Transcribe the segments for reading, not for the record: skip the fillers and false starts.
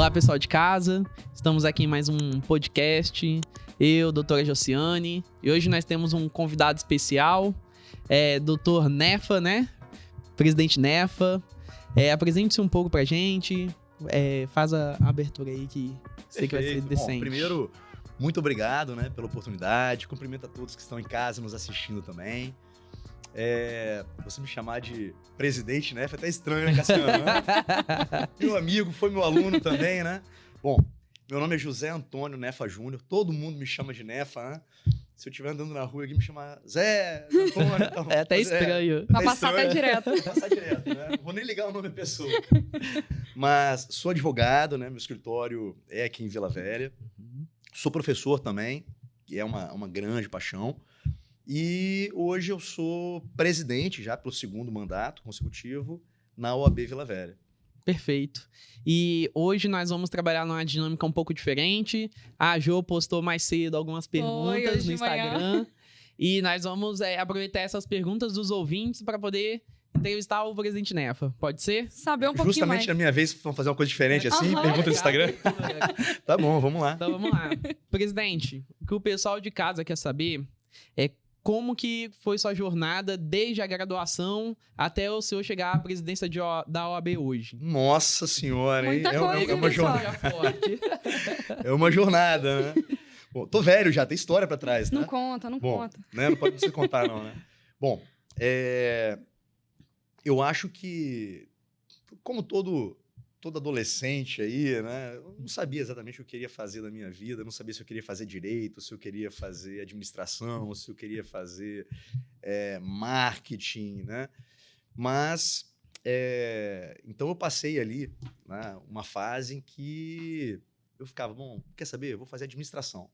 Olá, pessoal de casa. Estamos aqui em mais um podcast. Eu, doutora Josiane. E hoje nós temos um convidado especial, doutor Nefa, né? Presidente Nefa. Apresente-se um pouco pra gente. Faz a abertura aí que sei que vai ser decente. Bom, primeiro, muito obrigado, né, pela oportunidade. Cumprimento a todos que estão em casa nos assistindo também. Você me chamar de presidente, né? Foi até estranho, né, Cassiano? Né? Meu amigo, foi meu aluno também, né? Bom, meu nome é José Antônio Nefa Júnior. Todo mundo me chama de Nefa, né? Se eu estiver andando na rua, alguém me chama Zé, Antônio. Então, é até estranho. Vai passar até direto. Vai passar direto, né? Não vou nem ligar o nome da pessoa. Mas sou advogado, né? Meu escritório é aqui em Vila Velha. Sou professor também, que é uma grande paixão. E hoje eu sou presidente, já pelo segundo mandato consecutivo, na OAB Vila Velha. Perfeito. E hoje nós vamos trabalhar numa dinâmica um pouco diferente. A Jo postou mais cedo algumas perguntas no Instagram. E nós vamos aproveitar essas perguntas dos ouvintes para poder entrevistar o presidente Nefa. Pode ser? Saber um pouquinho Justamente mais. na minha vez, vamos fazer uma coisa diferente assim? Pergunta no Instagram? Tá bom, vamos lá. Então vamos lá. Presidente, o que o pessoal de casa quer saber é como que foi sua jornada desde a graduação até o senhor chegar à presidência da OAB hoje? Nossa senhora, hein? Muita coisa, é uma jornada. É uma jornada, né? Bom, tô velho já, tem história pra trás, né? Não conta. Né? Não Não pode você contar não, né? Bom, eu acho que, como todo adolescente aí, né? Eu não sabia exatamente o que eu queria fazer da minha vida, não sabia se eu queria fazer direito, se eu queria fazer administração, se eu queria fazer marketing, né? Mas, então eu passei ali, né, uma fase em que eu ficava, bom, quer saber? Eu vou fazer administração.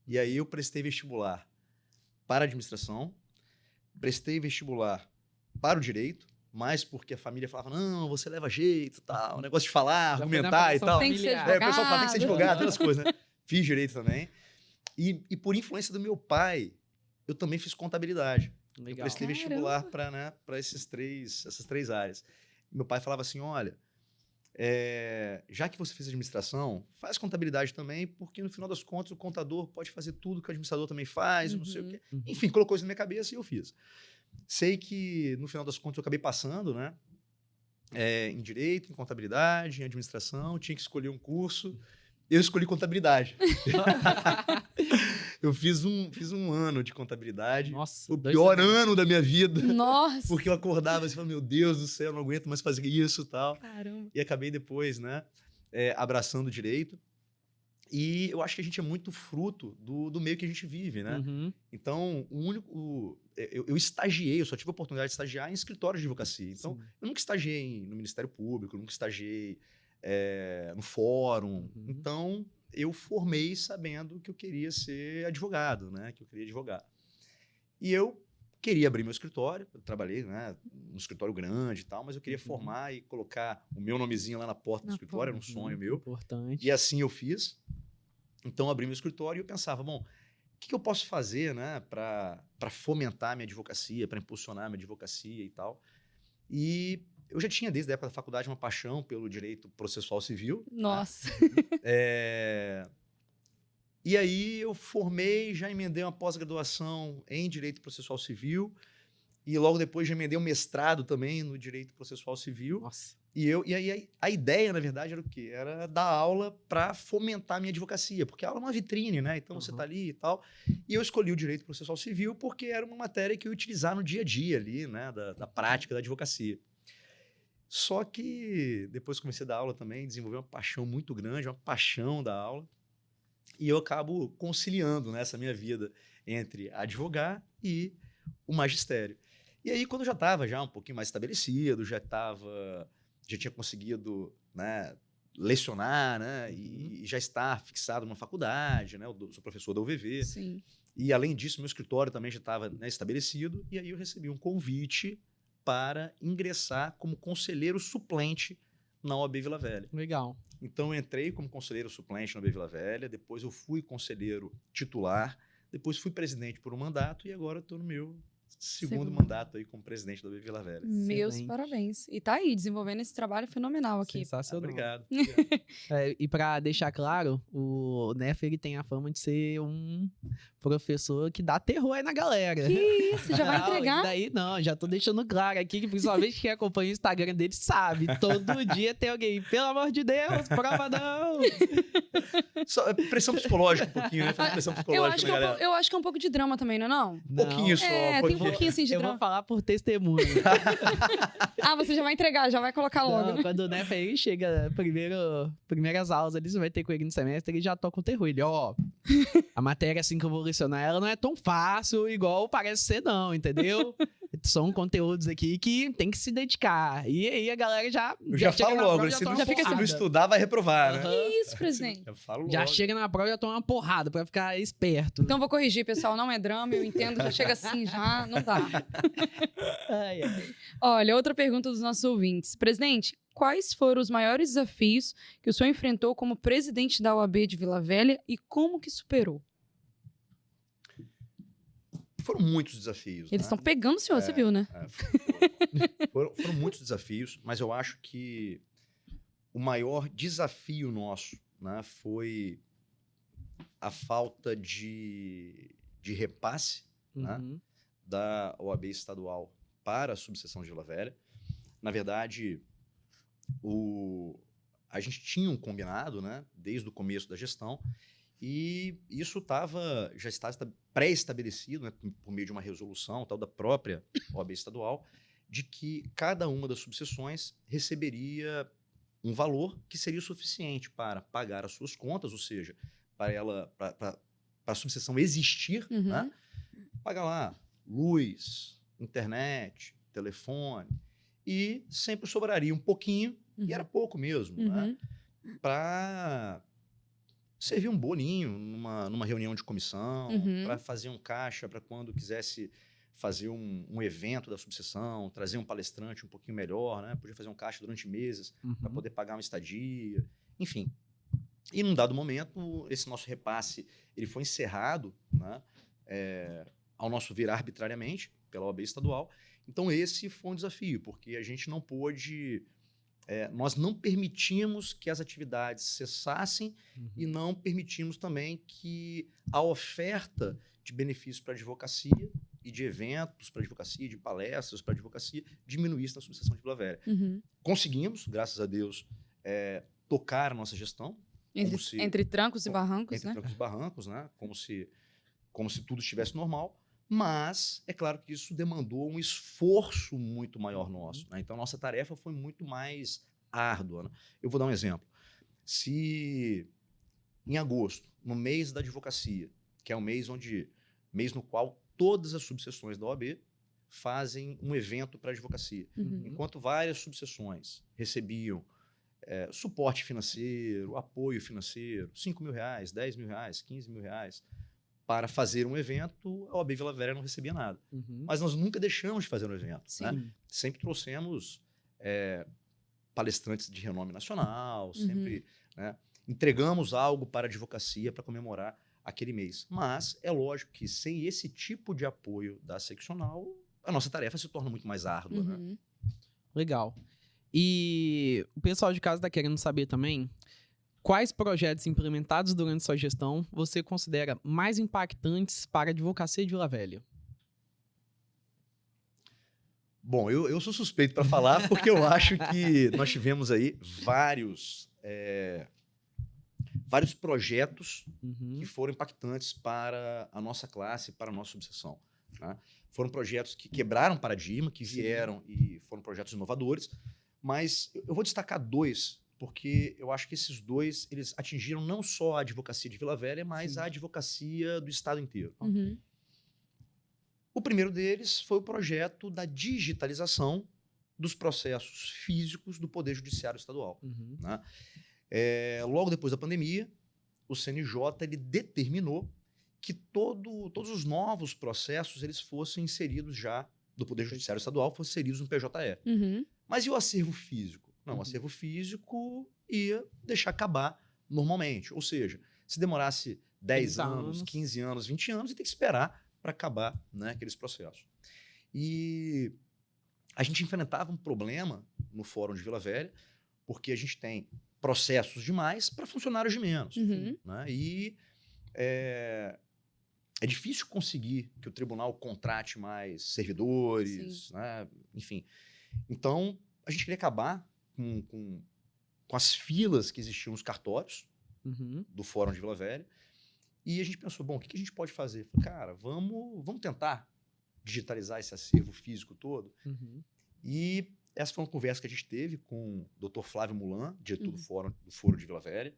E aí eu prestei vestibular para administração, prestei vestibular para o direito, mas porque a família falava, não, você leva jeito, tal, negócio de falar, argumentar e tal. Tem que ser advogado. O pessoal fala, tem que ser advogado, aquelas coisas, né? Fiz direito também. E por influência do meu pai, eu também fiz contabilidade. Legal. Eu prestei vestibular para essas três áreas. Meu pai falava assim, olha, já que você fez administração, faz contabilidade também, porque no final das contas o contador pode fazer tudo que o administrador também faz, não sei o quê. Enfim, colocou isso na minha cabeça e eu fiz. Sei que, no final das contas, eu acabei passando, né? Em Direito, em Contabilidade, em Administração, tinha que escolher um curso. Eu escolhi Contabilidade. Eu fiz um ano de Contabilidade. Nossa, o pior ano da minha vida. Nossa. Porque eu acordava assim, falava, meu Deus do céu, eu não aguento mais fazer isso e tal. Caramba. E acabei depois, né? Abraçando o Direito. E eu acho que a gente é muito fruto do meio que a gente vive, né? Então, eu estagiei, eu só tive a oportunidade de estagiar em escritórios de advocacia. Então, Sim. eu nunca estagiei no Ministério Público, nunca estagiei no fórum. Então, eu formei sabendo que eu queria ser advogado, né? Que eu queria advogar. E eu queria abrir meu escritório, eu trabalhei, né, num escritório grande e tal, mas eu queria formar e colocar o meu nomezinho lá na porta do escritório, era um sonho meu. Importante. E assim eu fiz. Então, abri meu escritório e eu pensava, bom, o que eu posso fazer, né, para fomentar a minha advocacia, para impulsionar a minha advocacia e tal. E eu já tinha, desde a época da faculdade, uma paixão pelo direito processual civil. Nossa. E aí eu formei, já emendei uma pós-graduação em Direito Processual Civil e logo depois já emendei um mestrado também no Direito Processual Civil. Nossa. E aí a ideia, na verdade, era o quê? Era dar aula para fomentar a minha advocacia, porque a aula é uma vitrine, né? Então você tá ali e tal. E eu escolhi o Direito Processual Civil porque era uma matéria que eu ia utilizar no dia a dia ali, né? Da prática da advocacia. Só que depois comecei a dar aula também, desenvolvi uma paixão muito grande, uma paixão da aula. E eu acabo conciliando nessa minha vida entre advogar e o magistério. E aí, quando eu já estava um pouquinho mais estabelecido, já tinha conseguido, né, lecionar, né, e já estar fixado numa faculdade, né, eu sou professor da UVV. Sim. E, além disso, meu escritório também já estava, né, estabelecido. E aí eu recebi um convite para ingressar como conselheiro suplente na OAB Vila Velha. Legal. Então, eu entrei como conselheiro suplente na OAB Vila Velha, depois eu fui conselheiro titular, depois fui presidente por um mandato e agora estou no meu segundo mandato aí como presidente da OAB Vila Velha. Meus Excelente. parabéns. E tá aí, desenvolvendo esse trabalho fenomenal aqui. Sensacional. Obrigado. E pra deixar claro, o Nef, ele tem a fama de ser um professor que dá terror aí na galera. Que isso, já vai Não, entregar? isso daí não, já tô deixando claro aqui que principalmente quem acompanha o Instagram dele sabe. Todo dia tem alguém, pelo amor de Deus, prova não. Só, pressão psicológica um pouquinho, né? Faz pressão psicológica na galera. Eu acho que é um pouco de drama também, não é não? Um pouquinho só. É, tem um pouquinho. pouquinho assim de Eu drama. vou falar por testemunho. Ah, você já vai entregar, já vai colocar logo. Não, quando o Nef aí chega, primeiras aulas ali, você vai ter com ele no semestre, ele já toca o terror. Ele, ó, a matéria assim que eu vou lecionar, ela não é tão fácil igual parece ser não, entendeu? São conteúdos aqui que tem que se dedicar. E aí a galera Eu já chega falo na logo, prova, se toma não, uma fica assim, se não porrada. estudar, vai reprovar, né? Aham. Que isso, presidente? Eu falo Já logo. chega na prova e já toma uma porrada pra ficar esperto. Então vou corrigir, pessoal, não é drama, eu entendo, já chega assim, já não dá. Ai, ai. Olha, outra pergunta dos nossos ouvintes. Presidente, quais foram os maiores desafios que o senhor enfrentou como presidente da OAB de Vila Velha e como que superou? Foram muitos desafios. Eles estão pegando o senhor, você viu, né? Foram muitos desafios, mas eu acho que o maior desafio nosso, né, foi a falta de repasse, né, Uhum. da OAB estadual para a subseção de Vila Velha. Na verdade, a gente tinha um combinado, né, desde o começo da gestão, e isso já estava pré-estabelecido, né, por meio de uma resolução tal da própria OAB estadual, de que cada uma das subseções receberia um valor que seria suficiente para pagar as suas contas, ou seja, para a subseção existir, Uhum. né, pagar lá luz, internet, telefone, e sempre sobraria um pouquinho, e era pouco mesmo, né, Uhum. para servir um bolinho numa reunião de comissão, Uhum. para fazer um caixa para quando quisesse fazer um evento da subseção, trazer um palestrante um pouquinho melhor, né? Podia fazer um caixa durante meses para Uhum. poder pagar uma estadia, enfim. E num dado momento, esse nosso repasse ele foi encerrado, né? Ao nosso ver arbitrariamente pela OAB estadual. Então esse foi um desafio, porque a gente não pôde... nós não permitimos que as atividades cessassem Uhum. e não permitimos também que a oferta de benefícios para a advocacia e de eventos para a advocacia, de palestras para a advocacia, diminuísse na subseção de Vila Velha. Uhum. Conseguimos, graças a Deus, tocar a nossa gestão. Entre trancos e barrancos, Entre né? trancos e barrancos, né? Como se tudo estivesse normal. Mas é claro que isso demandou um esforço muito maior nosso, né? Então, nossa tarefa foi muito mais árdua, né? Eu vou dar um exemplo. Se em agosto, no mês da advocacia, que é o mês no qual todas as subseções da OAB fazem um evento para a advocacia, Uhum. enquanto várias subseções recebiam suporte financeiro, apoio financeiro, R$5 mil, R$10 mil, R$15 mil, para fazer um evento, a OAB Vila Velha não recebia nada. Uhum. Mas nós nunca deixamos de fazer um evento. Sim. Né? Sempre trouxemos palestrantes de renome nacional, sempre entregamos algo para a advocacia para comemorar aquele mês. Mas é lógico que sem esse tipo de apoio da seccional, a nossa tarefa se torna muito mais árdua. Né? Uhum. Legal. E o pessoal de casa tá querendo saber também quais projetos implementados durante sua gestão você considera mais impactantes para a advocacia de Vila Velha? Bom, eu sou suspeito para falar porque eu acho que nós tivemos aí vários projetos Uhum. que foram impactantes para a nossa classe, para a nossa subseção. Né? Foram projetos que quebraram paradigma, que vieram e foram projetos inovadores, mas eu vou destacar dois, porque eu acho que esses dois eles atingiram não só a advocacia de Vila Velha, mas a advocacia do estado inteiro. Uhum. O primeiro deles foi o projeto da digitalização dos processos físicos do Poder Judiciário Estadual. Uhum. Né? Logo depois da pandemia, o CNJ ele determinou que todos os novos processos eles fossem inseridos já do Poder Judiciário Estadual, fossem inseridos no PJE. Uhum. Mas e o acervo físico? Não, o acervo físico ia deixar acabar normalmente. Ou seja, se demorasse 10 anos, 15 anos, 20 anos, ia ter que esperar para acabar, né, aqueles processos. E a gente enfrentava um problema no Fórum de Vila Velha, porque a gente tem processos demais para funcionários de menos. Uhum. Né? E é difícil conseguir que o tribunal contrate mais servidores, né? Enfim. Então, a gente queria acabar com as filas que existiam nos cartórios do Fórum de Vila Velha. E a gente pensou, bom, o que a gente pode fazer? Falei, cara, vamos tentar digitalizar esse acervo físico todo. E essa foi uma conversa que a gente teve com o Dr. Flávio Mulan, diretor do Fórum de Vila Velha.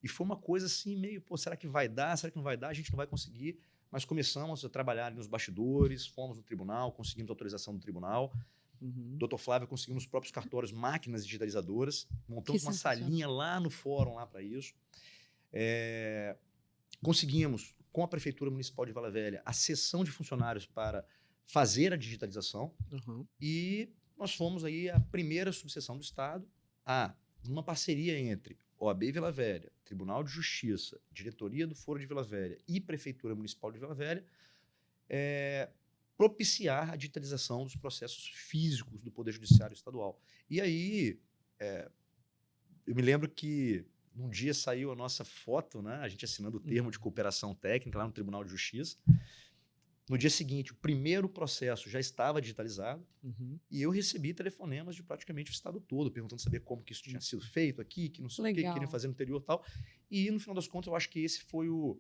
E foi uma coisa assim, meio, pô, será que vai dar? Será que não vai dar? A gente não vai conseguir. Mas começamos a trabalhar ali nos bastidores, fomos no tribunal, conseguimos autorização do tribunal. Dr. Flávio conseguiu nos próprios cartórios máquinas digitalizadoras, montamos uma salinha lá no fórum lá para isso. Conseguimos, com a Prefeitura Municipal de Vila Velha, a cessão de funcionários para fazer a digitalização. E nós fomos aí a primeira subseção do Estado numa parceria entre OAB Vila Velha, Tribunal de Justiça, Diretoria do Foro de Vila Velha e Prefeitura Municipal de Vila Velha, propiciar a digitalização dos processos físicos do Poder Judiciário Estadual. E aí, eu me lembro que num dia saiu a nossa foto, né, a gente assinando o termo de cooperação técnica lá no Tribunal de Justiça. No dia seguinte, o primeiro processo já estava digitalizado e eu recebi telefonemas de praticamente o estado todo, perguntando saber como que isso tinha sido feito aqui, que não sei o que queriam fazer no interior e tal. E, no final das contas, eu acho que esse foi o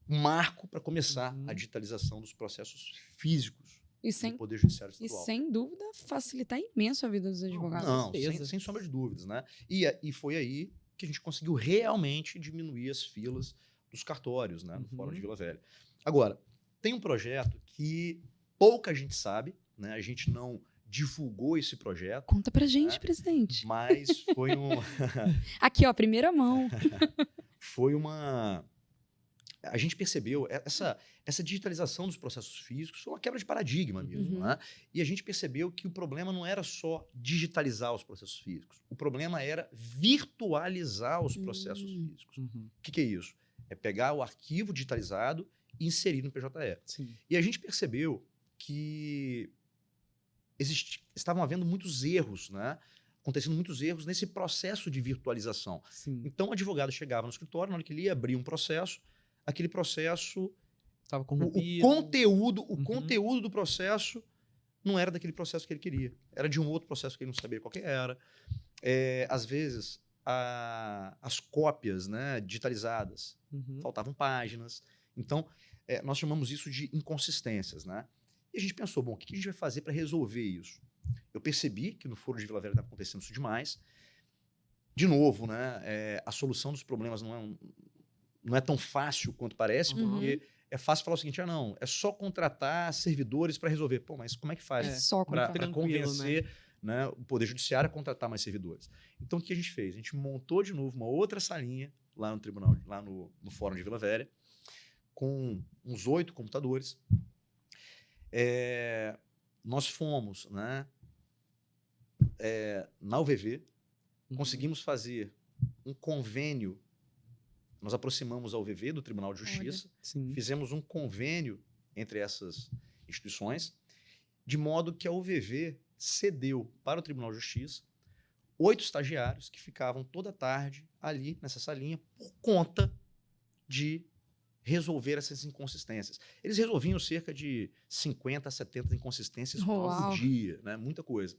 marco para começar a digitalização dos processos físicos do Poder Judiciário Estadual. E, sem dúvida, facilitar imenso a vida dos advogados. Não, sem sombra de dúvidas, né? E foi aí que a gente conseguiu realmente diminuir as filas dos cartórios, né, no Fórum de Vila Velha. Agora, tem um projeto que pouca gente sabe, né? A gente não divulgou esse projeto. Conta pra gente, presidente. Mas foi Aqui, ó, primeira mão. Foi uma... A gente percebeu essa digitalização dos processos físicos foi uma quebra de paradigma mesmo, né? E a gente percebeu que o problema não era só digitalizar os processos físicos. O problema era virtualizar os processos físicos. O que é isso? É pegar o arquivo digitalizado e inserir no PJE. E a gente percebeu que estavam havendo muitos erros, né? Acontecendo muitos erros nesse processo de virtualização. Então, o advogado chegava no escritório, na hora que ele ia abrir um processo, aquele processo, estava corrompido. O conteúdo do processo não era daquele processo que ele queria. Era de um outro processo que ele não sabia qual que era. Às vezes, as cópias, né, digitalizadas, faltavam páginas. Então, nós chamamos isso de inconsistências, né? E a gente pensou, bom, o que a gente vai fazer para resolver isso? Eu percebi que no Foro de Vila Velha estava acontecendo isso demais. De novo, né, a solução dos problemas não é tão fácil quanto parece, porque é fácil falar o seguinte, não, é só contratar servidores para resolver. Pô, mas como é que faz para convencer, né, o Poder Judiciário a contratar mais servidores? Então, o que a gente fez? A gente montou de novo uma outra salinha lá no tribunal, lá no Fórum de Vila Velha, com uns 8 computadores. Nós fomos, né, na UVV, conseguimos fazer um convênio. Nós aproximamos a UVV do Tribunal de Justiça, fizemos um convênio entre essas instituições, de modo que a UVV cedeu para o Tribunal de Justiça 8 estagiários que ficavam toda tarde ali nessa salinha por conta de resolver essas inconsistências. Eles resolviam cerca de 50 a 70 inconsistências por dia, né? Muita coisa.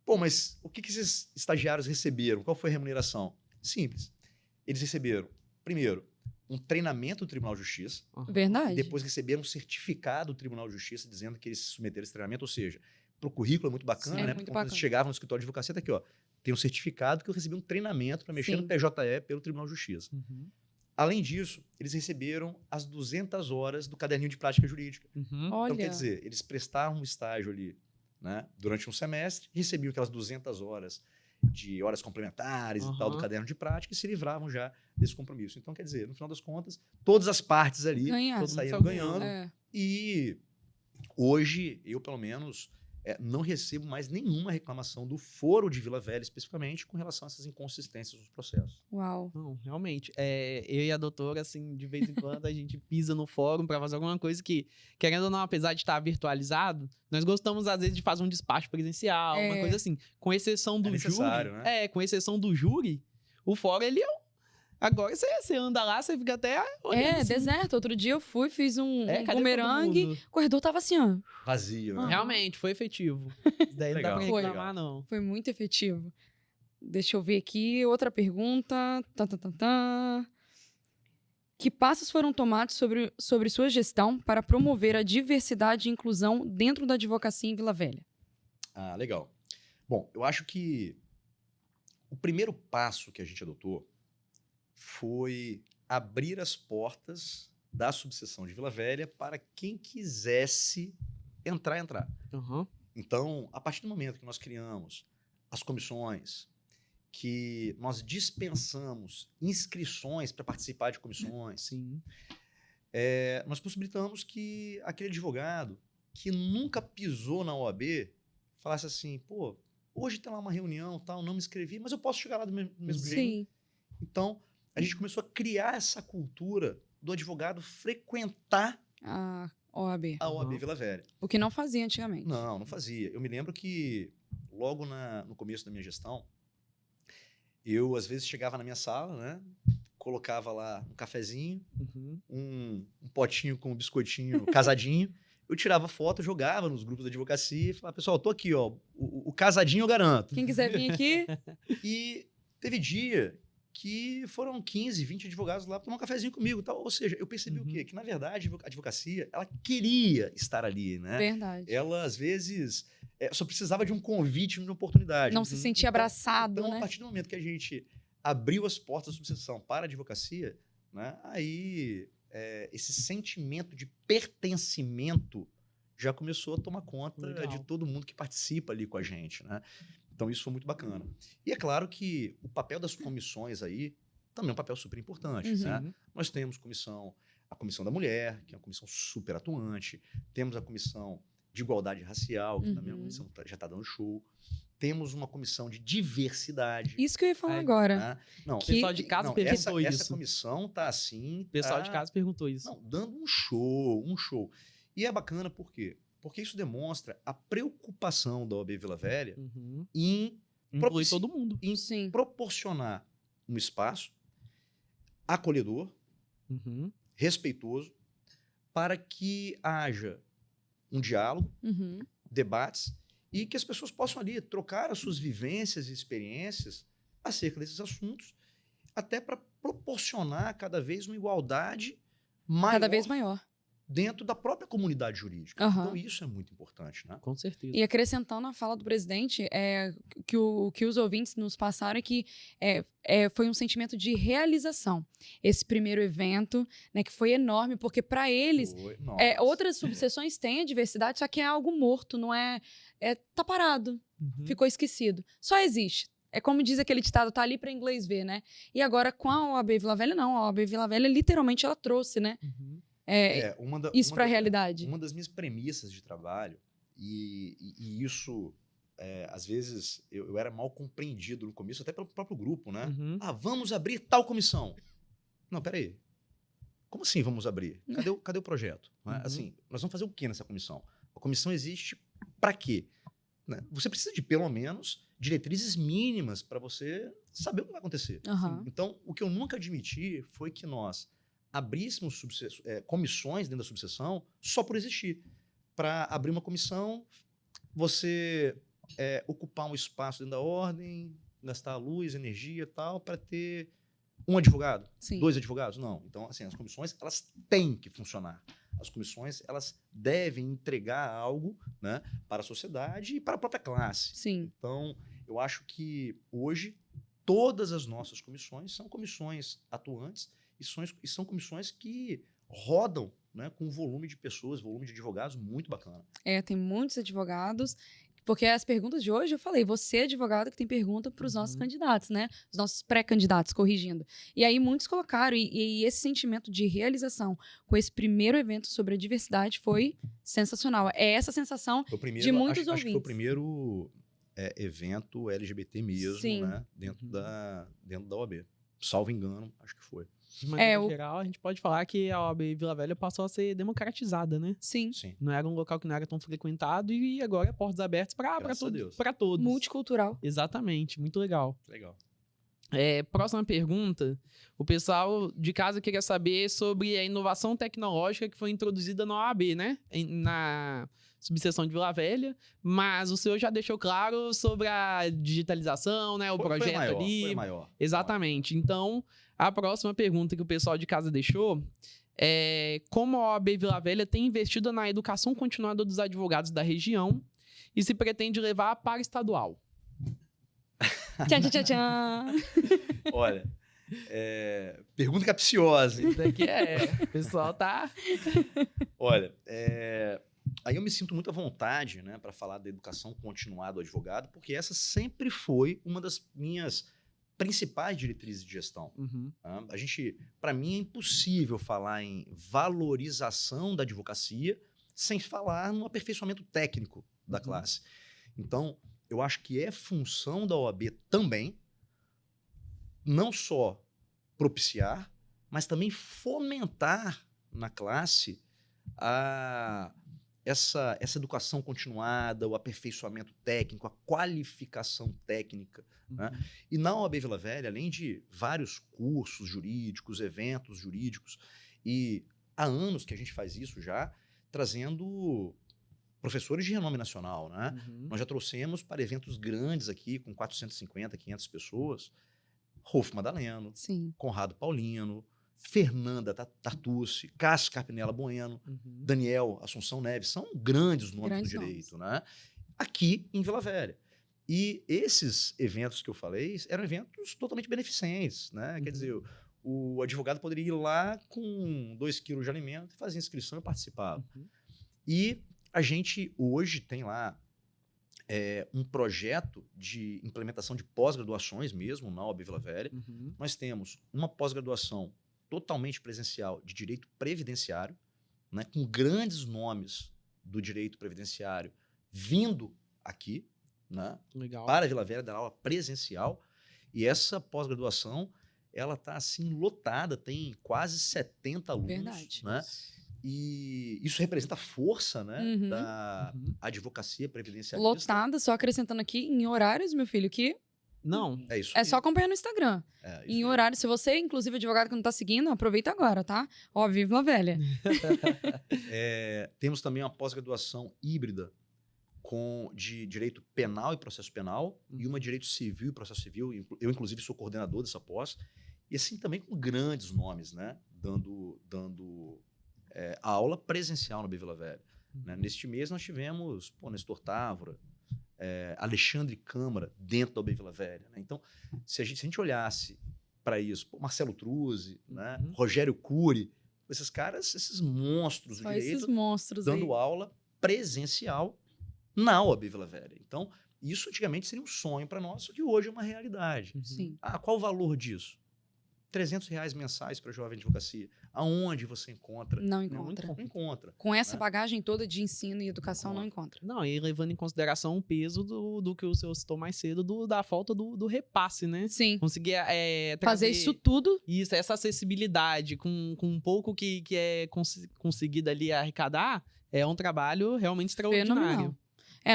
Pô, mas o que esses estagiários receberam? Qual foi a remuneração? Simples. Eles receberam, primeiro, um treinamento do Tribunal de Justiça. Verdade. Depois receberam um certificado do Tribunal de Justiça dizendo que eles se submeteram a esse treinamento. Ou seja, para o currículo é muito bacana, né? Porque quando eles chegavam no escritório de advocacia, tá aqui, ó, tem um certificado que eu recebi um treinamento para mexer no PJE pelo Tribunal de Justiça. Além disso, eles receberam as 200 horas do caderninho de prática jurídica. Então, quer dizer, eles prestavam um estágio ali, né, durante um semestre, recebiam aquelas 200 horas de horas complementares e tal do caderno de prática e se livravam já desse compromisso. Então, quer dizer, no final das contas, todas as partes ali saíram ganhando. E hoje, eu pelo menos, não recebo mais nenhuma reclamação do foro de Vila Velha, especificamente, com relação a essas inconsistências dos processos. Uau. Não, realmente. Eu e a doutora, assim, de vez em quando, a gente pisa no fórum pra fazer alguma coisa que, querendo ou não, apesar de estar virtualizado, nós gostamos, às vezes, de fazer um despacho presencial, uma coisa assim. Com exceção do necessário, júri. né? Com exceção do júri, o fórum, ele é. Agora você anda lá, você fica até. olhando assim. Deserto. Outro dia eu fui, fiz um Cadê bumerangue, todo mundo? o corredor tava assim, ó. Vazio, né? Realmente, foi efetivo. Isso daí não dá pra Legal. reclamar, não. Foi muito efetivo. Deixa eu ver aqui, outra pergunta. Que passos foram tomados sobre sua gestão para promover a diversidade e inclusão dentro da advocacia em Vila Velha? Ah, legal. Bom, eu acho que o primeiro passo que a gente adotou foi abrir as portas da subseção de Vila Velha para quem quisesse entrar. Uhum. Então, a partir do momento que nós criamos as comissões, que nós dispensamos inscrições para participar de comissões, Sim. nós possibilitamos que aquele advogado que nunca pisou na OAB falasse assim, pô, hoje tem lá uma reunião, tal, não me inscrevi, mas eu posso chegar lá do mesmo jeito. Sim. Então, a gente começou a criar essa cultura do advogado frequentar A OAB. a OAB Vila Velha. O que não fazia antigamente. Não fazia. Eu me lembro que logo no começo da minha gestão, eu às vezes chegava na minha sala, né? Colocava lá um cafezinho, um potinho com um biscoitinho casadinho, eu tirava foto, jogava nos grupos da advocacia e falava, pessoal, eu tô aqui, ó, o casadinho eu garanto. Quem quiser vir aqui, E teve dia que foram 15, 20 advogados lá tomar um cafezinho comigo. Tal. Ou seja, eu percebi o quê? Que, na verdade, a advocacia, ela queria estar ali, né? verdade. Ela, às vezes, só precisava de um convite, de uma oportunidade. Não se sentia abraçado, então, né? a partir do momento que a gente abriu as portas da subseção para a advocacia, né? Aí esse sentimento de pertencimento já começou a tomar conta Legal. de todo mundo que participa ali com a gente, né? Então, isso foi muito bacana. E é claro que o papel das comissões aí também é um papel super importante, né? Sim. Nós temos a Comissão da Mulher, que é uma comissão super atuante. Temos a Comissão de Igualdade Racial, que também é uma comissão que já está dando show. Temos uma comissão de diversidade. Isso que eu ia falar É. agora. Né? Não, O pessoal de casa perguntou essa isso. comissão tá assim... O pessoal de casa perguntou isso. Não, dando um show. E é bacana por quê? Porque isso demonstra a preocupação da OAB Vila Velha em Inclui todo mundo. Sim. proporcionar um espaço acolhedor, respeitoso, para que haja um diálogo, debates, e que as pessoas possam ali trocar as suas vivências e experiências acerca desses assuntos, até para proporcionar cada vez uma igualdade maior. Cada vez maior. Dentro da própria comunidade jurídica. Aham. Então, isso é muito importante, né? Com certeza. E acrescentando a fala do presidente, que os ouvintes nos passaram é que foi um sentimento de realização. Esse primeiro evento, né, que foi enorme, porque para eles, Nossa. outras subseções têm a diversidade, só que é algo morto, não tá parado, ficou esquecido. Só existe. É como diz aquele ditado, tá ali para inglês ver, né? E agora com a OAB Vila Velha, não. A OAB Vila Velha, literalmente, ela trouxe, né? Isso para a realidade. Uma das minhas premissas de trabalho, e isso, às vezes, eu era mal compreendido no começo, até pelo próprio grupo, né? Vamos abrir tal comissão. Não, peraí. Como assim vamos abrir? Cadê o projeto? Assim, nós vamos fazer o quê nessa comissão? A comissão existe para quê? Né? Você precisa de, pelo menos, diretrizes mínimas para você saber o que vai acontecer. Então, o que eu nunca admiti foi que nós abríssemos comissões dentro da subseção só por existir. Para abrir uma comissão, você ocupar um espaço dentro da ordem, gastar luz, energia e tal, para ter um advogado, Sim. 2 advogados? Não. Então, assim, as comissões, elas têm que funcionar. As comissões, elas devem entregar algo, né, para a sociedade e para a própria classe. Sim. Então, eu acho que hoje todas as nossas comissões são comissões atuantes e são comissões que rodam, né, com um volume de pessoas, volume de advogados muito bacana. Tem muitos advogados. Porque as perguntas de hoje, eu falei, você é advogado que tem pergunta para os nossos candidatos, né? Os nossos pré-candidatos, corrigindo. E aí muitos colocaram, e esse sentimento de realização com esse primeiro evento sobre a diversidade foi sensacional. É essa sensação Foi o primeiro, de muitos acho que foi o ouvintes. primeiro evento LGBT mesmo, Sim. né? Dentro da OAB. Salvo engano, acho que foi. De maneira geral, a gente pode falar que a OAB Vila Velha passou a ser democratizada, né? Sim. Sim. Não era um local que não era tão frequentado e agora é portas abertas para Graças a Deus. todos. Multicultural. Exatamente, muito legal. Legal. Próxima pergunta. O pessoal de casa queria saber sobre a inovação tecnológica que foi introduzida na OAB, né? Na subseção de Vila Velha. Mas o senhor já deixou claro sobre a digitalização, né? O projeto ali. Foi maior. Exatamente. Então, a próxima pergunta que o pessoal de casa deixou é como a OAB Vila Velha tem investido na educação continuada dos advogados da região e se pretende levar para estadual. Tchan, tchan, tchan, tchan. Olha, pergunta capciosa, hein? Isso aqui o pessoal tá... Olha, aí eu me sinto muito à vontade, né, para falar da educação continuada do advogado, porque essa sempre foi uma das minhas principais diretrizes de gestão. Tá? Para mim, é impossível falar em valorização da advocacia sem falar no aperfeiçoamento técnico da classe. Então, eu acho que é função da OAB também não só propiciar, mas também fomentar na classe essa educação continuada, o aperfeiçoamento técnico, a qualificação técnica. Né? E na OAB Vila Velha, além de vários cursos jurídicos, eventos jurídicos, e há anos que a gente faz isso já, trazendo professores de renome nacional, né? Nós já trouxemos para eventos grandes aqui, com 450, 500 pessoas, Rolf Madaleno, Sim. Conrado Paulino, Fernanda Tartucci, Cássio Carpinella Bueno, Daniel Assunção Neves, são grandes nomes do direito, né? Aqui em Vila Velha. E esses eventos que eu falei eram eventos totalmente beneficentes, né? Quer dizer, o advogado poderia ir lá com 2 quilos de alimento e fazer inscrição e participar. E a gente hoje tem lá um projeto de implementação de pós-graduações mesmo na OAB Vila Velha. Nós temos uma pós-graduação totalmente presencial de direito previdenciário, né, com grandes nomes do direito previdenciário vindo aqui, né, para Vila Velha dar aula presencial. E essa pós-graduação, ela está assim lotada, tem quase 70 alunos. Verdade. Né? E isso representa a força, né, da advocacia previdenciarista. Lotada, só acrescentando aqui, em horários, meu filho, que... Não. É isso. É só acompanhar no Instagram. Em aí. horário, se você, inclusive, advogado que não tá seguindo, aproveita agora, tá? Ó, vive Vila Velha. Temos também uma pós-graduação híbrida de direito penal e processo penal e uma de direito civil e processo civil. Eu, inclusive, sou coordenador dessa pós. E assim também com grandes nomes, né? Dando aula presencial na OAB Vila Velha. Né? Neste mês nós tivemos Nestor Távora, Alexandre Câmara dentro da OAB Vila Velha. Né? Então, se a gente olhasse para isso, Marcelo Truzzi, né? Rogério Cury, esses caras, esses monstros do direito, esses monstros dando aula presencial na OAB Vila Velha. Então, isso antigamente seria um sonho para nós, só que hoje é uma realidade. Sim. Qual o valor disso? R$300 mensais para jovem advocacia. Aonde você encontra? Não encontra. Não encontra. Com essa bagagem toda de ensino e educação, não encontra. Não, e levando em consideração o peso do que o senhor citou mais cedo, da falta do repasse, né? Sim. Conseguir fazer isso tudo. Isso, essa acessibilidade com um pouco que é conseguido ali arrecadar, é um trabalho realmente extraordinário. Fenomenal.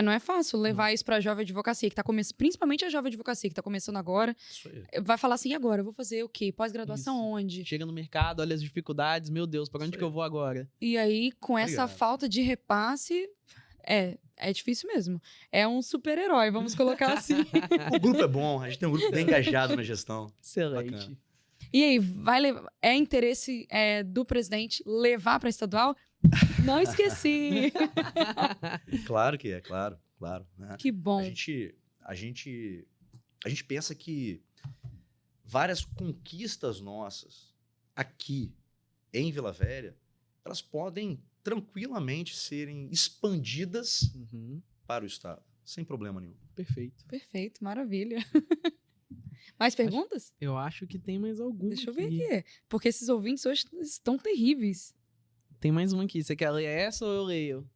Não é fácil levar isso pra jovem advocacia, que tá começando, principalmente a jovem advocacia, que tá começando agora. Isso aí. Vai falar assim, e agora? Eu vou fazer o quê? Pós-graduação onde? Chega no mercado, olha as dificuldades, meu Deus, pra onde que eu vou agora? E aí, com essa falta de repasse, é difícil mesmo. É um super-herói, vamos colocar assim. O grupo é bom, a gente tem um grupo bem engajado na gestão. Excelente. Bacana. E aí, é interesse do presidente levar pra estadual? Não esqueci. Claro que é, claro. Né? Que bom. A gente pensa que várias conquistas nossas aqui em Vila Velha, elas podem tranquilamente serem expandidas para o Estado. sem problema nenhum. Perfeito. Perfeito, maravilha. Mais perguntas? Eu acho que tem mais alguma. Deixa eu ver aqui. Porque esses ouvintes hoje estão terríveis. Tem mais uma aqui. Você quer ler essa ou eu leio?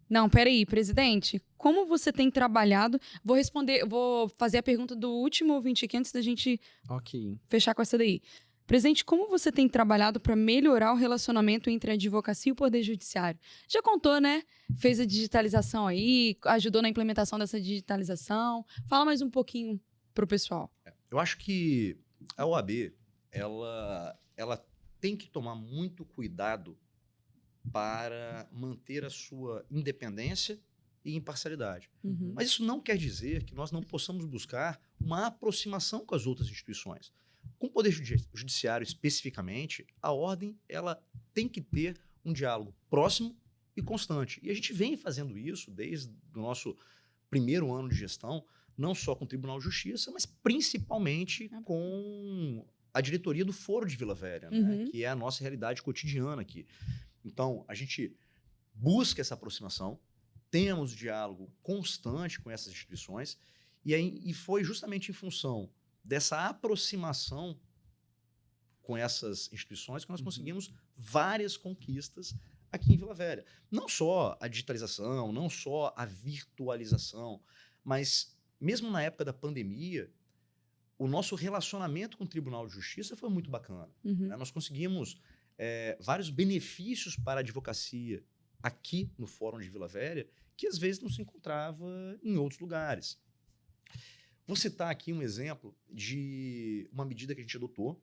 Não, peraí, presidente. Como você tem trabalhado? Vou fazer a pergunta do último ouvinte aqui antes da gente Ok. fechar com essa daí. Presidente, como você tem trabalhado para melhorar o relacionamento entre a advocacia e o Poder Judiciário? Já contou, né? Fez a digitalização aí, ajudou na implementação dessa digitalização. Fala mais um pouquinho pro pessoal. Eu acho que a OAB, ela tem que tomar muito cuidado para manter a sua independência e imparcialidade. Uhum. Mas isso não quer dizer que nós não possamos buscar uma aproximação com as outras instituições. Com o Poder Judiciário especificamente, a ordem ela tem que ter um diálogo próximo e constante. E a gente vem fazendo isso desde o nosso primeiro ano de gestão, não só com o Tribunal de Justiça, mas principalmente com a diretoria do Foro de Vila Velha, né? Que é a nossa realidade cotidiana aqui. Então, a gente busca essa aproximação, temos diálogo constante com essas instituições, e foi justamente em função dessa aproximação com essas instituições que nós conseguimos várias conquistas aqui em Vila Velha. Não só a digitalização, não só a virtualização, mas mesmo na época da pandemia, o nosso relacionamento com o Tribunal de Justiça foi muito bacana. Né? Nós conseguimos vários benefícios para a advocacia aqui no Fórum de Vila Velha, que às vezes não se encontrava em outros lugares. Vou citar aqui um exemplo de uma medida que a gente adotou,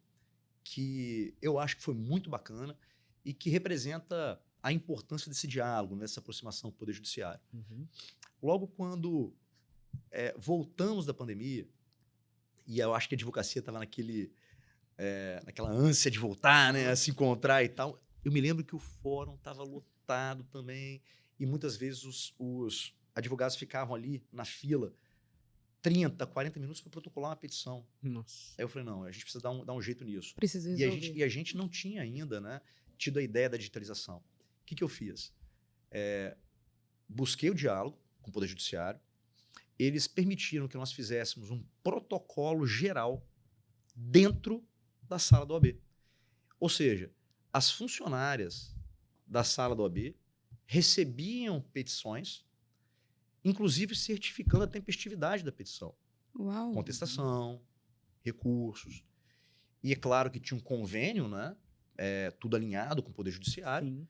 que eu acho que foi muito bacana e que representa a importância desse diálogo, dessa aproximação com o Poder Judiciário. Logo quando voltamos da pandemia, e eu acho que a advocacia estava naquela ânsia de voltar, né, a se encontrar e tal, eu me lembro que o fórum estava lotado também, e muitas vezes os advogados ficavam ali na fila 30, 40 minutos para protocolar uma petição. Nossa. Aí eu falei, não, a gente precisa dar um jeito nisso. Precisa resolver. E a gente não tinha ainda, né, tido a ideia da digitalização. O que eu fiz? Busquei o diálogo com o Poder Judiciário, eles permitiram que nós fizéssemos um protocolo geral dentro da sala da OAB. Ou seja, as funcionárias da sala da OAB recebiam petições, inclusive certificando a tempestividade da petição. Uau. Contestação, recursos. E é claro que tinha um convênio, né? Tudo alinhado com o Poder Judiciário. Sim.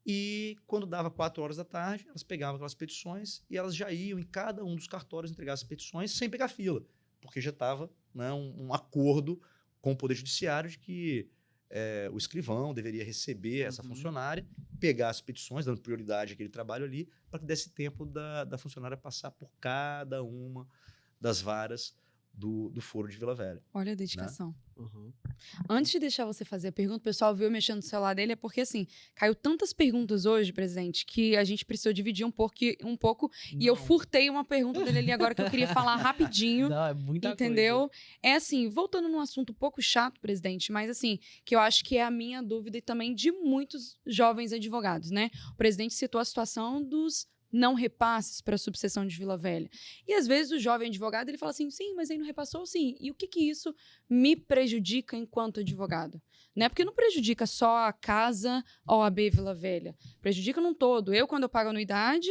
E quando dava 4 horas da tarde, elas pegavam aquelas petições e elas já iam em cada um dos cartórios entregar as petições sem pegar fila, porque já estava, né, um acordo com o Poder Judiciário de que o escrivão deveria receber essa funcionária, pegar as petições, dando prioridade àquele trabalho ali, para que desse tempo da funcionária passar por cada uma das varas do Foro de Vila Velha. Olha a dedicação. Né? Antes de deixar você fazer a pergunta, o pessoal viu eu mexendo no celular dele, é porque, assim, caiu tantas perguntas hoje, presidente, que a gente precisou dividir um pouco e eu furtei uma pergunta dele ali agora que eu queria falar rapidinho. Não, é muita entendeu? coisa. É assim, voltando num assunto um pouco chato, presidente, mas assim, que eu acho que é a minha dúvida e também de muitos jovens advogados, né? O presidente citou a situação dos não repasses para a subseção de Vila Velha. E às vezes o jovem advogado, ele fala assim, sim, mas aí não repassou, sim. E o que isso me prejudica enquanto advogado? Né? Porque não prejudica só a casa OAB Vila Velha. Prejudica num todo. Quando eu pago anuidade,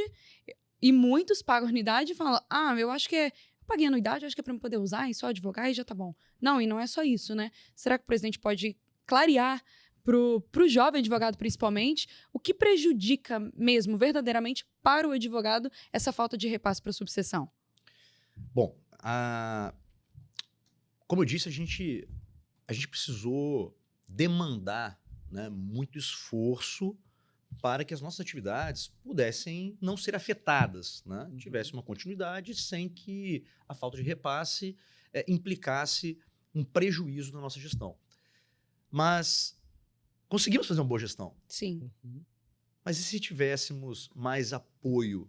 e muitos pagam anuidade e falam, eu acho que eu paguei anuidade, acho que é para eu poder usar e só advogar e já tá bom. Não, e não é só isso, né? Será que o presidente pode clarear pro jovem advogado, principalmente, o que prejudica mesmo, verdadeiramente, para o advogado, essa falta de repasse para a subseção? Bom, como eu disse, a gente precisou demandar, né, muito esforço para que as nossas atividades pudessem não ser afetadas, né? Tivesse uma continuidade sem que a falta de repasse implicasse um prejuízo na nossa gestão. Mas conseguimos fazer uma boa gestão. Sim. Mas e se tivéssemos mais apoio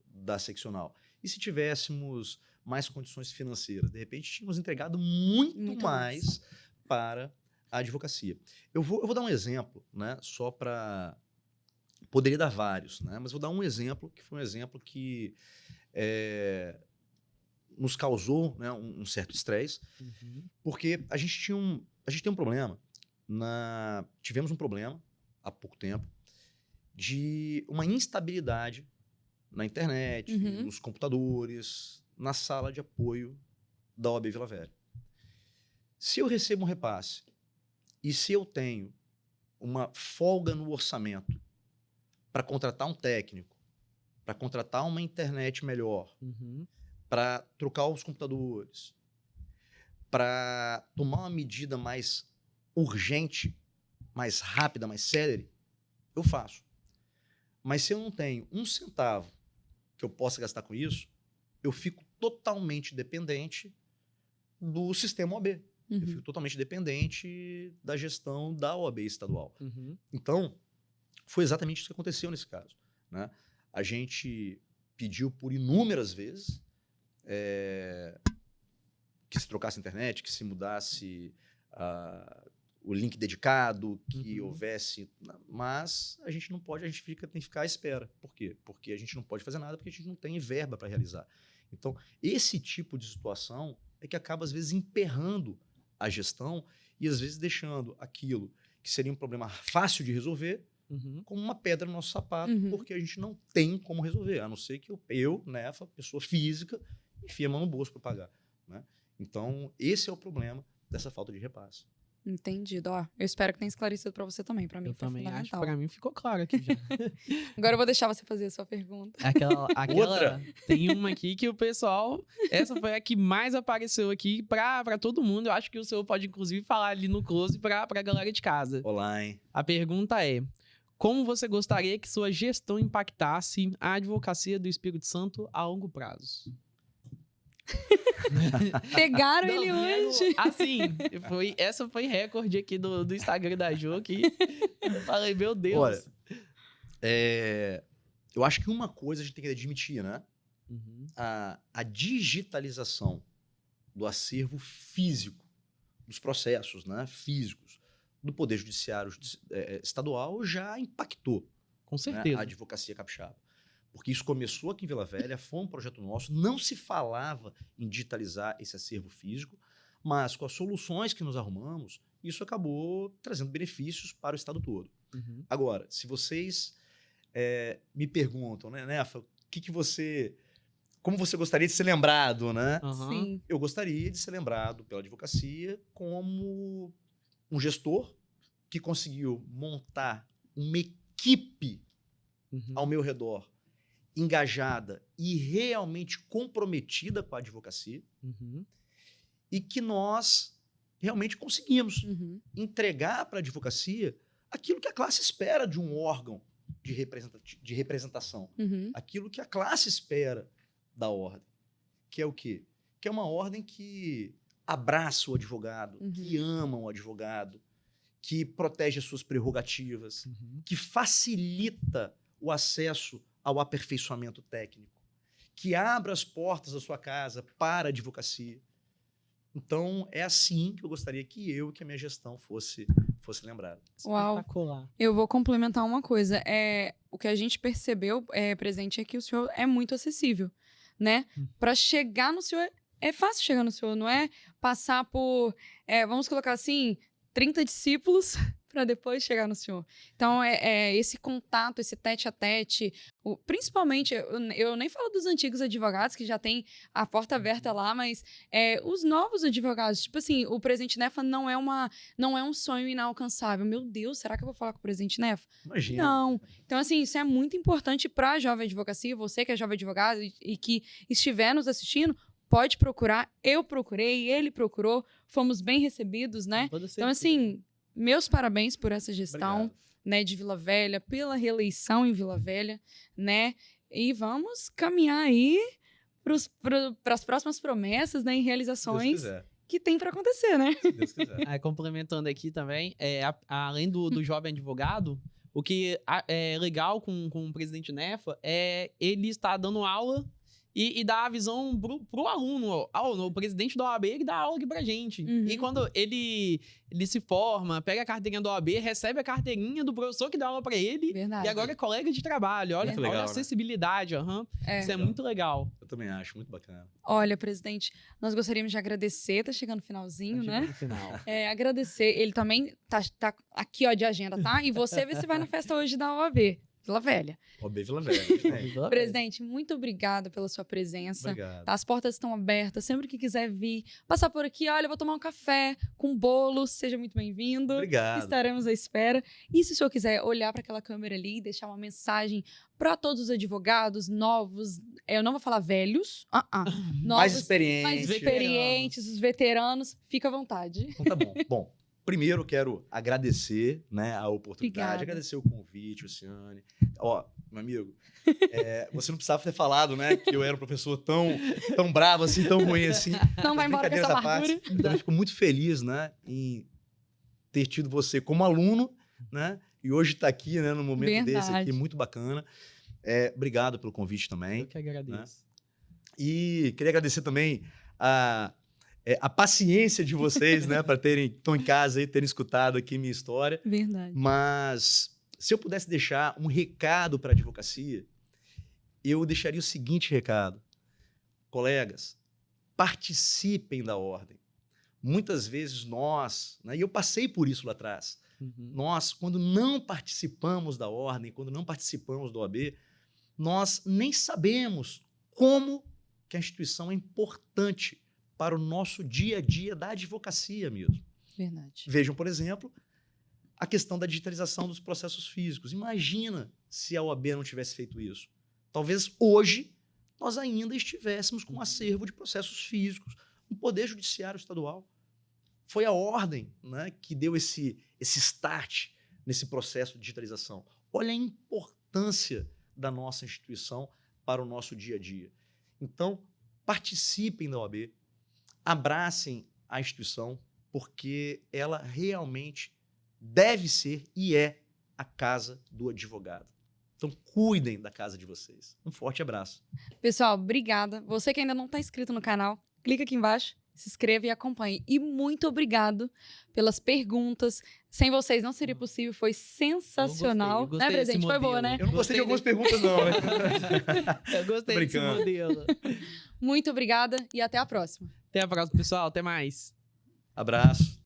da seccional? E se tivéssemos mais condições financeiras? De repente, tínhamos entregado muito mais para a advocacia. Eu vou dar um exemplo, né, só para Poderia dar vários, né? Mas vou dar um exemplo, que foi um exemplo que nos causou, né, um certo estresse, porque a gente tem um problema. Tivemos um problema há pouco tempo de uma instabilidade na internet, nos computadores, na sala de apoio da OAB Vila Velha. Se eu recebo um repasse e se eu tenho uma folga no orçamento para contratar um técnico, para contratar uma internet melhor, para trocar os computadores, para tomar uma medida mais urgente, mais rápida, mais célere, eu faço. Mas se eu não tenho um centavo que eu possa gastar com isso, eu fico totalmente dependente do sistema OAB. Eu fico totalmente dependente da gestão da OAB estadual. Então, foi exatamente isso que aconteceu nesse caso, né? A gente pediu por inúmeras vezes que se trocasse a internet, que se mudasse o link dedicado, que houvesse... Mas a gente não pode, tem que ficar à espera. Por quê? Porque a gente não pode fazer nada, porque a gente não tem verba para realizar. Então, esse tipo de situação é que acaba, às vezes, emperrando a gestão e, às vezes, deixando aquilo que seria um problema fácil de resolver como uma pedra no nosso sapato, porque a gente não tem como resolver, a não ser que eu, Nefa, pessoa física, enfie a mão no bolso para pagar, né? Então, esse é o problema dessa falta de repasse. Entendido. Ó, eu espero que tenha esclarecido para você também. Para mim, eu foi também fundamental. acho que para mim ficou claro aqui já. Agora eu vou deixar você fazer a sua pergunta. Outra. Tem uma aqui que o pessoal... Essa foi a que mais apareceu aqui para todo mundo. Eu acho que o senhor pode, inclusive, falar ali no close para a galera de casa. Olá, hein? A pergunta é: como você gostaria que sua gestão impactasse a advocacia do Espírito Santo a longo prazo? Pegaram ele hoje. Assim, essa foi recorde aqui do Instagram da Jo, que eu falei, meu Deus. Olha, eu acho que uma coisa a gente tem que admitir, né? A digitalização do acervo físico, dos processos, né, físicos, do Poder Judiciário estadual já impactou, com certeza, né, a advocacia capixaba. Porque isso começou aqui em Vila Velha, foi um projeto nosso, não se falava em digitalizar esse acervo físico, mas com as soluções que nos arrumamos, isso acabou trazendo benefícios para o estado todo. Agora, se vocês me perguntam, né, Nefa, como você gostaria de ser lembrado, né? Sim. Eu gostaria de ser lembrado pela advocacia como um gestor que conseguiu montar uma equipe ao meu redor, engajada e realmente comprometida com a advocacia, e que nós realmente conseguimos entregar para a advocacia aquilo que a classe espera de um órgão de representação, aquilo que a classe espera da ordem, que é o quê? Que é uma ordem que abraça o advogado, que ama o advogado, que protege as suas prerrogativas, que facilita o acesso ao aperfeiçoamento técnico, que abra as portas da sua casa para a advocacia. Então, é assim que eu gostaria que a minha gestão fosse lembrada. Uau! Espetacular. Eu vou complementar uma coisa. O que a gente percebeu, presente, é que o senhor é muito acessível, né? Para chegar no senhor, é fácil chegar no senhor, não é passar por, vamos colocar assim, 30 discípulos para depois chegar no senhor. Então, esse contato, esse tete-a-tete, principalmente, eu nem falo dos antigos advogados, que já tem a porta aberta lá, mas os novos advogados, tipo assim, o presidente Nefa não é um sonho inalcançável. Meu Deus, será que eu vou falar com o presidente Nefa? Imagina. Não. Então, assim, isso é muito importante para a jovem advocacia, você que é jovem advogado e que estiver nos assistindo, pode procurar. Eu procurei, ele procurou, fomos bem recebidos, né? Então, assim, meus parabéns por essa gestão, né, de Vila Velha, pela reeleição em Vila Velha, né? E vamos caminhar aí para as próximas promessas, né, e realizações que tem para acontecer, né? Se Deus quiser. Complementando aqui também, além do jovem advogado, o que é legal com o presidente Nefa é ele estar dando aula e dar a visão pro aluno. O presidente da OAB, ele dá aula aqui pra gente. Uhum. E quando ele se forma, pega a carteirinha da OAB, recebe a carteirinha do professor que dá aula pra ele. Verdade. E agora é colega de trabalho. Olha, Muito legal, olha a né? acessibilidade. Isso é muito legal. Eu também acho, muito bacana. Olha, presidente, nós gostaríamos de agradecer, tá chegando no finalzinho, né? No final. Agradecer, ele também tá aqui, ó, de agenda, tá? E você vê se vai na festa hoje da OAB, Vila Velha. OAB Vila Velha, né? Presidente, muito obrigada pela sua presença. Obrigado. Tá? As portas estão abertas, sempre que quiser vir, passar por aqui, olha, eu vou tomar um café com bolo, seja muito bem-vindo. Obrigado. Estaremos à espera. E se o senhor quiser olhar para aquela câmera ali e deixar uma mensagem para todos os advogados novos, eu não vou falar velhos, novos, Mais experiente. mais experientes, os veteranos, fica à vontade. Então tá bom. Bom, primeiro quero agradecer, né, a oportunidade, Obrigada. agradecer o convite, Luciane. Ó, meu amigo, você não precisava ter falado, né, que eu era um professor tão bravo assim, tão ruim assim. Não vai embora com essa Brincadeiras à parte, amargura. eu também fico muito feliz, né, em ter tido você como aluno, né, e hoje tá aqui, né, num momento desse aqui, Verdade. muito bacana. Obrigado pelo convite também. Eu que agradeço. E queria agradecer também a paciência de vocês, né, para estão em casa e terem escutado aqui minha história. Verdade. Mas se eu pudesse deixar um recado para a advocacia, eu deixaria o seguinte recado: colegas, participem da ordem. Muitas vezes nós, né, e eu passei por isso lá atrás, nós, quando não participamos da ordem, quando não participamos do OAB, nós nem sabemos como que a instituição é importante para o nosso dia a dia da advocacia mesmo. Verdade. Vejam, por exemplo, a questão da digitalização dos processos físicos. Imagina se a OAB não tivesse feito isso. Talvez hoje nós ainda estivéssemos com um acervo de processos físicos no Poder Judiciário Estadual. Foi a ordem, né, que deu esse start nesse processo de digitalização. Olha a importância da nossa instituição para o nosso dia a dia. Então, participem da OAB, abracem a instituição, porque ela realmente deve ser e é a casa do advogado. Então, cuidem da casa de vocês. Um forte abraço. Pessoal, obrigada. Você que ainda não está inscrito no canal, clica aqui embaixo, se inscreva e acompanhe. E muito obrigado pelas perguntas. Sem vocês não seria possível, foi sensacional. Eu gostei Né, presidente? desse Foi boa, modelo. né? Eu não gostei de algumas perguntas, não. Né? Eu gostei desse Brincando. modelo. Muito obrigada e até a próxima. Até a próxima, pessoal. Até mais. Abraço.